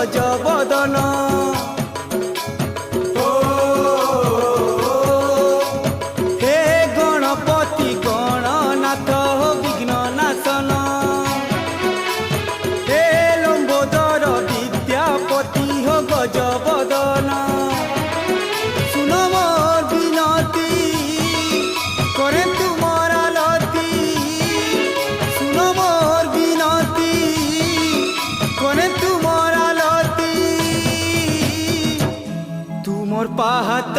গজবদন হে গণপতি গণনাথ বিঘ্ন নাশন হে লম্বোদর বিদ্যাপতি হো গজবদন শুন মোর বিনতি করে তোমার আলতি শুন মোর বিনতি করে তোমার আলতি তুমর পাহাত